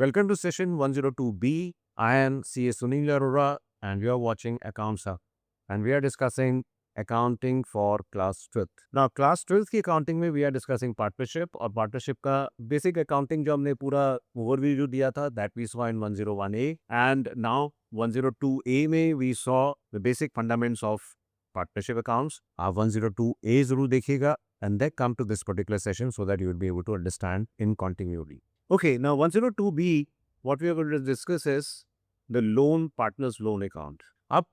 Welcome to session 102B. I am CA Sunil Arora and you are watching Accounts Hub and we are discussing accounting for class 12th. Now class 12th की accounting में we are discussing partnership और partnership का basic accounting जो हमने पूरा overview जो दिया था that we saw in 101A and now 102A में we saw the basic fundamentals of partnership accounts. आप 102A जरूर देखिएगा and then come to this particular session so that you will be able to understand in continuity. Okay, now 102B, what we are going to discuss is the loan partners loan account. अब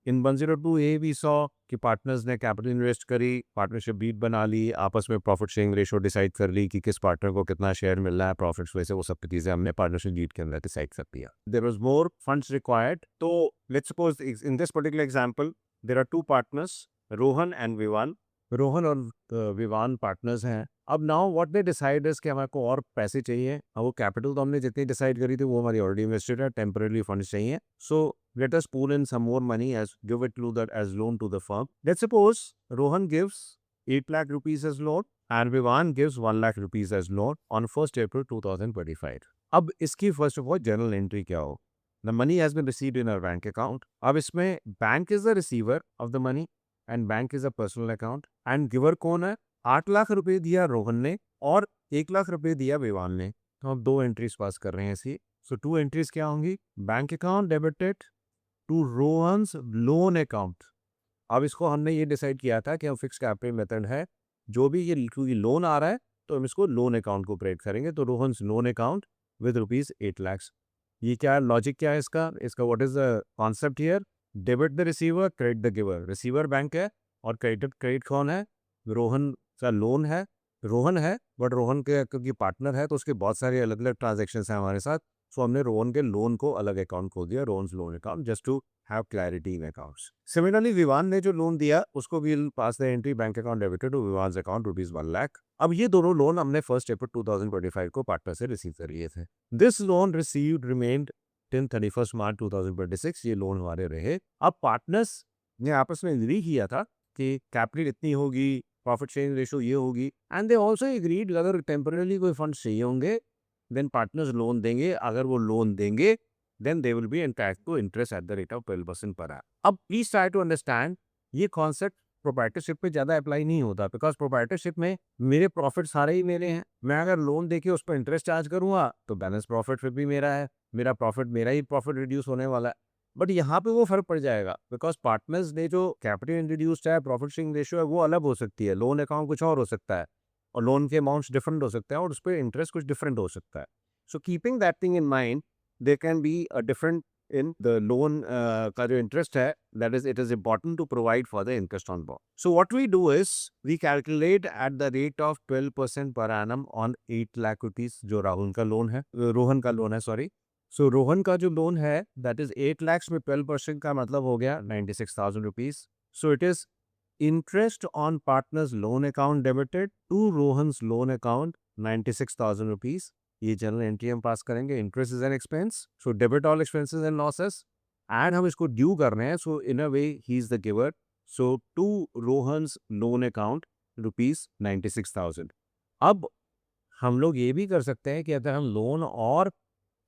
in 102A we saw कि partners ने capital invest करी, partnership beat बना ली, आपस में profit sharing ratio decide कर ली कि किस पार्टनर को कितना शेयर मिल रहा है प्रॉफिट्स, वैसे वो सब चीजें हमने पार्टनरशिप बीट के अंदर डिसाइड कर दिया. There was more funds required. तो let's suppose in this particular example there are two partners, Rohan and Vivan. Rohan और विवान पार्टनर्स हैं. अब now what they decide is कि हमारे को और पैसे चाहिए. अब वो कैपिटल तो हमने जितनी डिसाइड करी थी वो हमारी ऑलरेडी इन्वेस्टेड है, टेम्पररी फंड्स चाहिए. सो let us pool in some more money as give it to that as loan to the firm. Let's suppose Rohan gives 8 lakh rupees as loan and Vivan gives 1 lakh rupees as loan on 1st April 2025. अब इसकी first of all journal entry क्या हो? The money has been received in our bank account. अब इसमें bank is the receiver of the money and bank is a personal account and giver कौन है? 8 लाख रुपए दिया रोहन ने और 1 लाख रुपए दिया विवान ने. तो हम दो एंट्रीज पास कर रहे हैं ऐसी. सो टू एंट्रीज क्या होंगी? Bank account debited to Rohan's loan account. अब इसको हमने ये डिसाइड किया था कि हम फिक्स कैपिटल मेथड है, जो भी ये लोन आ रहा है तो हम इसको लोन अकाउंट को क्रिएट करेंगे. तो Rohan's loan account with rupees 8 lakh. ये क्या लॉजिक क्या है इसका what is the concept here? Debit the receiver, credit the giver. Receiver bank है और क्रेडिट कौन है? रोहन का लोन है, रोहन है, बट रोहन के क्योंकि पार्टनर है तो उसके बहुत सारे अलग अलग ट्रांजेक्शन हैं हमारे साथ. सो हमने रोहन के लोन को अलग अकाउंट खोल दिया, Rohan's loan account, just to have clarity in accounts. Similarly Vivaan ने जो लोन दिया उसको भी pass the entry bank account debited to Vivan's account rupees 1 lakh. अब ये दोनों लोन हमने 1 अप्रैल 2025 को पार्टनर से रिसीव कर लिए थे. This loan received remained till 31 मार्च 2026. ये लोन हमारे रहे. अब पार्टनर्स ने आपस में एग्री किया था कि कैपिटल इतनी होगी, प्रॉफिट शेयरिंग रेशो ये होगी, एंड दे ऑल्सो एग्रीड अगर टेम्पररी कोई फंड चाहिए होंगे देन पार्टनर्स लोन देंगे. अगर वो लोन देंगे then they will be entitled to interest at the rate of 12% per annum. अब प्लीज ट्राई टू अंडरस्टैंड ये कॉन्सेप्ट प्रोप्राइटरशिप पे ज्यादा अप्लाई नहीं होता, बिकॉज प्रोप्राइटरशिप में मेरे प्रॉफिट सारे ही मेरे हैं. मैं अगर लोन देके उस पर इंटरेस्ट चार्ज करूंगा तो बैलेंस प्रॉफिट फिर भी मेरा है, मेरा ही प्रॉफिट रिड्यूस होने वाला है. बट यहाँ पे वो फर्क पड़ जाएगा बिकॉज पार्टनर्स ने जो कैपिटल इंट्रोड्यूस्ड है, प्रॉफिट शेयरिंग रेशियो है, वो अलग हो सकती है. लोन अकाउंट कुछ और हो सकता है और लोन के अमाउंट्स डिफरेंट हो सकते हैं और उस पर इंटरेस्ट कुछ डिफरेंट हो सकता है. So keeping that thing in mind there can be a different in the loan का जो interest है, that is it is important to provide for the interest on bond. So what we do is we calculate at the rate of 12% per annum on 8 lakh rupees जो राहुल का loan है, रोहन का loan है sorry. सो रोहन का जो loan है that is 8 lakhs में 12% का मतलब हो गया 96,000 rupees. So it is interest on partners loan account debited to Rohan's loan account 96,000 rupees. ये जनरल एंट्री हम पास करेंगे. Interest is an expense, so debit all expenses and losses and हम इसको ड्यू कर रहे हैं. So in a way he is the giver. So to Rohan's loan account rupees 96,000. अब हम लोग ये भी कर सकते हैं कि अगर हम लोन और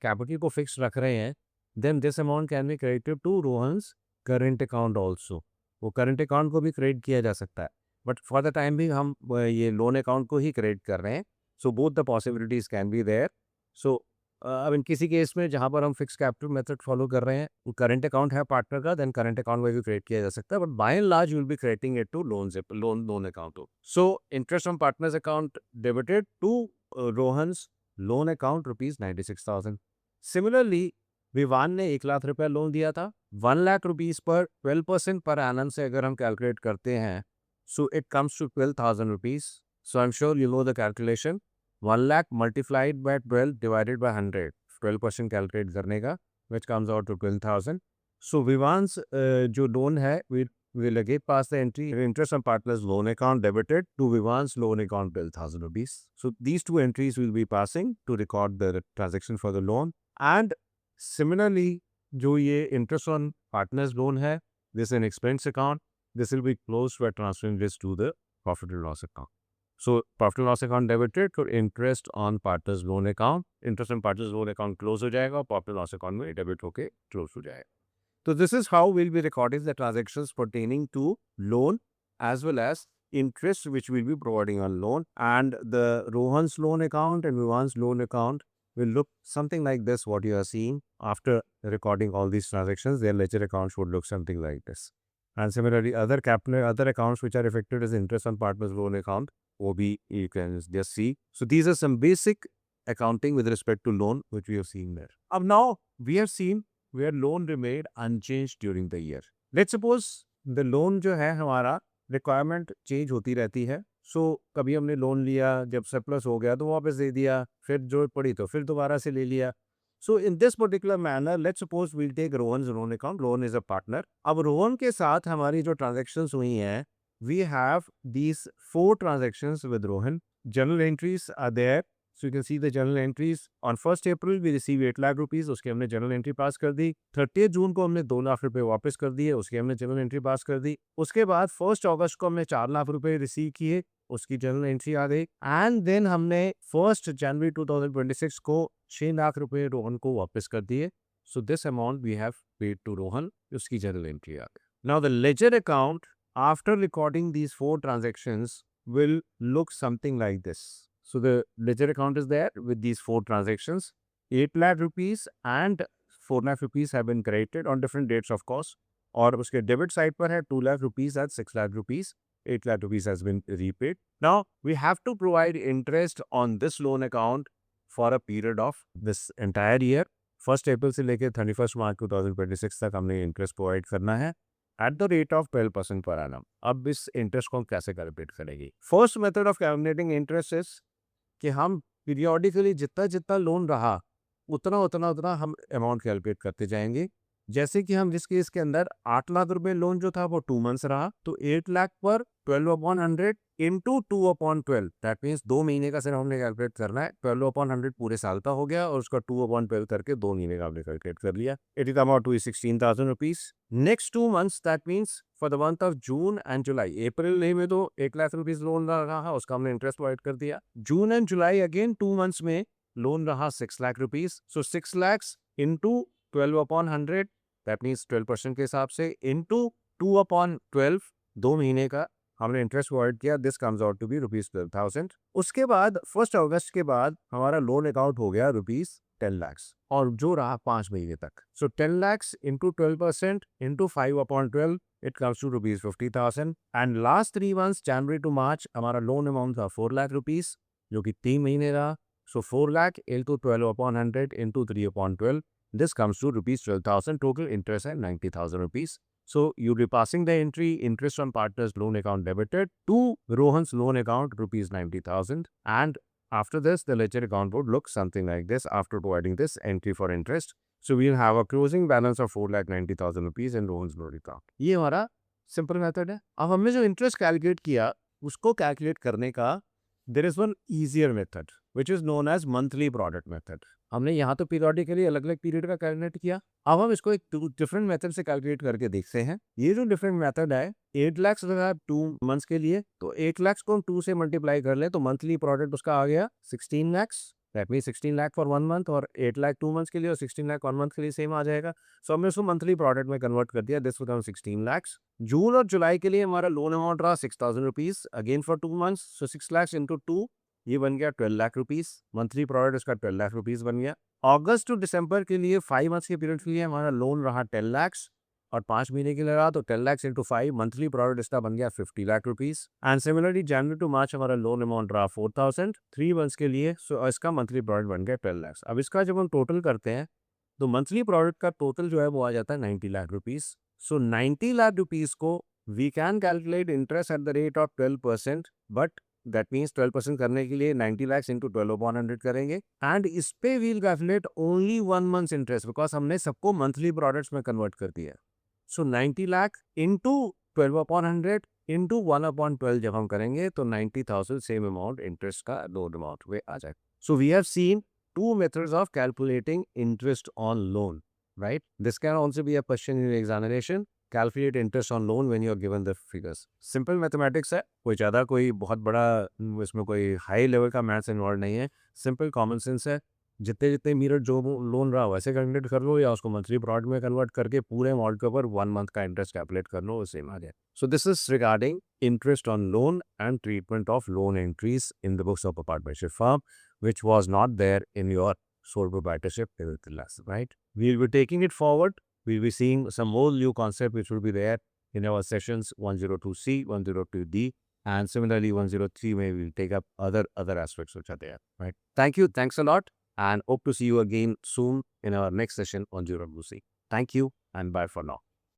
कैपिटल को फिक्स रख रहे हैं then this amount can be credited to Rohan's current account also. वो करेंट अकाउंट को भी क्रेडिट किया जा सकता है, बट फॉर द टाइम भी हम ये लोन अकाउंट को ही क्रेडिट कर रहे हैं. So both the possibilities can be there. So अब इन किसी केस में जहां पर हम फिक्स कैपिटल मेथड फॉलो कर रहे हैं, वो करंट अकाउंट है पार्टनर का, देन करंट अकाउंट में भी क्रेडिट किया जा सकता है, but by and large you will be crediting it to loan account. So interest on partners account debited to Rohan's loan account rupees 96,000. Similarly Vivaan ने 1 लाख रुपया लोन दिया था. 1 lakh rupees per 12% per annum से अगर हम कैलकुलेट करते हैं so it comes to 12,000 rupees. So I am sure you know the calculation. 1 lakh multiplied by 12 divided by 100, 12% calculate करने का which comes out to 12,000. So Vivaan's जो लोन है we'll again pass the entry interest on partners loan account debited to Vivan's loan account 12,000 rupees. So these two entries will be passing to record the transaction for the loan. And similarly, जो ये interest on partners loan है, this is an expense account. This will be closed by transferring this to the profit and loss account. So profit loss account debited तो interest on partners loan account, interest on partners loan account close हो जाएगा, profit loss account में debit होके close हो जाएगा. So this is how we'll be recording the transactions pertaining to loan as well as interest which we'll be providing on loan. And the Rohan's loan account and Vivan's loan account will look something like this, what you are seeing. After recording all these transactions, their ledger accounts would look something like this. And similarly, other accounts which are affected as interest on partner's loan account, OB, you can just see. So these are some basic accounting with respect to loan which we have seen there. Now we have seen where loan remained unchanged during the year. Let's suppose the loan जो है हमारा requirement change होती रहती है. So कभी हमने loan लिया, जब surplus हो गया तो वापस दे दिया, फिर जरूरत पड़ी तो फिर दोबारा से ले लिया. So in this particular manner, let's suppose we'll take Rohan's loan account. Rohan is a partner. अब रोहन के साथ हमारी जो transactions हुई हैं, we have these 4 transactions with Rohan. Journal entries are there. So you can see the journal entries. On 1st April we receive 8 lakh rupees, उसकी हमने journal entry पास कर दी. 30 जून को हमने 2 लाख रुपए वापस कर दिए, उसकी हमने journal entry पास कर दी. उसके बाद 1 अगस्त को हमने 4 लाख रुपए रिसीव किए, उसकी journal entry आ गई. एंड देन हमने 1 जनवरी 2026 को 6 लाख रुपए रोहन को वापस कर दिए. So this amount we have paid to Rohan, उसकी journal entry आ गई. Now the ledger account after recording these 4 transactions will look something like this. So the ledger account is there with these 4 transactions. 8 lakh rupees and 4 lakh rupees have been credited on different dates of course. और उसके debit side पर है 2 lakh rupees and 6 lakh rupees. 8 lakh rupees has been repaid. Now we have to provide interest on this loan account for a period of this entire year. 1st April से लेकर 31st March 2026 तक हमने interest provide करना है at the rate of 12% per annum. अब इस interest को हम कैसे कैलकुलेट करेंगे? First method of calculating interest is कि हम पीरियोडिकली जितना जितना लोन रहा उतना हम अमाउंट कैलकुलेट करते जाएंगे. जैसे कि हम जिस केस के अंदर 8 लाख रुपए लोन जो था वो 2 मंथ्स रहा, तो 8 लाख पर 12/100 इंटू 2/12, दैट मीन्स 2 महीने का सिर्फ हमने कैलकुलेट करना है. 12/100 पूरे साल का हो गया और उसका 2/12 करके 2 महीने का हमने कैलकुलेट कर लिया. It is amount to 16,000 rupees. Next 2 months that means for the month of June and July. अप्रैल में तो 1 लाख रुपीज लोन रहा, उसका हमने इंटरेस्ट प्रोवाइड कर दिया. जून एंड जुलाई अगेन 2 मंथ्स में लोन रहा 6 lakh rupees. So 6 lakhs into 12/100, that means 12% के हिसाब से इंटू 2/12, 2 महीने का हमने इंटरेस्ट प्रोवाइड किया. This comes out to be ₹12,000. उसके बाद 1 अगस्त के बाद हमारा लोन अकाउंट हो गया ₹10 lakhs और जो रहा 5 महीने तक. So 10 lakhs into 12% into 5/12, it comes to ₹50,000. And last 3 months January to March हमारा लोन अमाउंट था 4 लाख रुपीज जो कि 3 महीने रहा. सो 4 lakh into 12/100 into 3/12, this comes to ₹12,000. Total interest at 90,000 rupees. So you'll be passing the entry interest on partner's loan account debited to Rohan's loan account ₹90,000. And after this, the ledger account would look something like this after providing this entry for interest. So we'll have a closing balance of 4,90,000 rupees in Rohan's loan account. ये हमारा simple method है. अब हमने जो interest calculate किया उसको calculate करने का there is one easier method which is known as monthly product method. हमने यहाँ तो पीरियडिकली अलग अलग पीरियड का कैलकुलेट किया. अब हम इसको एक डिफरेंट मेथड से कैलकुलेट करके देखते हैं. ये जो डिफरेंट मेथड है 8 lakhs लगा 2 मंथ्स के लिए, तो 8 lakhs को हम 2 से मल्टीप्लाई कर ले तो मंथली प्रोडक्ट उसका आ गया 16 lakhs. That mean 16 lakh for 1 month और 8 लाख 2 मंथ्स के लिए और 16 लाख 1 मंथ के लिए सेम आ जाएगा. सो हमने उसको मंथली प्रोडक्ट में कन्वर्ट कर दिया. This become 16 lakhs. जून और जुलाई के लिए हमारा लोन अमाउंट रहा 6,000 rupees again for 2 months. So 6 lakhs into 2, ये बन गया 12 लाख रुपीज. मंथली प्रोडक्ट इसका 12 लाख रुपीज बन गया. अगस्त टू दिसंबर के लिए 5 मंथ्स के पीरियड के लिए हमारा लोन रहा 10 lakhs और 5 महीने के लिए रहा, तो 10 lakhs इंटू 5 मंथली प्रोडक्ट इसका बन गया 50 lakh rupees. And similarly January to March हमारा लोन अमाउंट रहा 4,000 3 मंथ्स के लिए. सो इसका मंथली प्रोडक्ट बन गया 12 lakhs. अब इसका जब हम टोटल करते हैं तो मंथली प्रोडक्ट का टोटल जो है वो आ जाता है 90 lakh rupees. So 90 lakh rupees को we can calculate interest at the rate of 12%, but that means 12% करने के लिए 90 lakhs इंटू 12/100 करेंगे. एंड इस पे we'll calculate only 1 month interest because हमने सबको मंथली प्रोडक्ट्स में कन्वर्ट कर दिया. सो 90 लाख इंटू 12/100 इंटू 1/12 जब हम करेंगे तो 90,000 सेम अमाउंट इंटरेस्ट का लोन अमाउंट में आ जाएगा. So we have seen 2 methods of calculating interest on loan, right? This can also be a question in examination. calculate interest on loan when you are given the figures. Simple mathematics है, कोई ज़्यादा कोई बहुत बड़ा इसमें कोई high level का maths involve नहीं है. सिंपल कॉमन सेंस है. जितने जितने मीटर जो लोन रहा वैसे कैलकुलेट कर लो या उसको मंथली ब्रॉड में कन्वर्ट करके पूरे अमाउंट के ऊपर 1 मंथ का इंटरेस्ट कैलकुलेट कर लो, सेम आ जाए. So this is regarding interest on loan and treatment of loan entries in the books of a partnership firm, which was not there in your sole proprietorship class, right? We'll be taking it forward. We'll be seeing some more new concept which will be there in our sessions 102C, 102D, and similarly 103 may we'll take up other aspects which are there, right? Thank you. Thanks a lot, and hope to see you again soon in our next session on 102C. Thank you, and bye for now.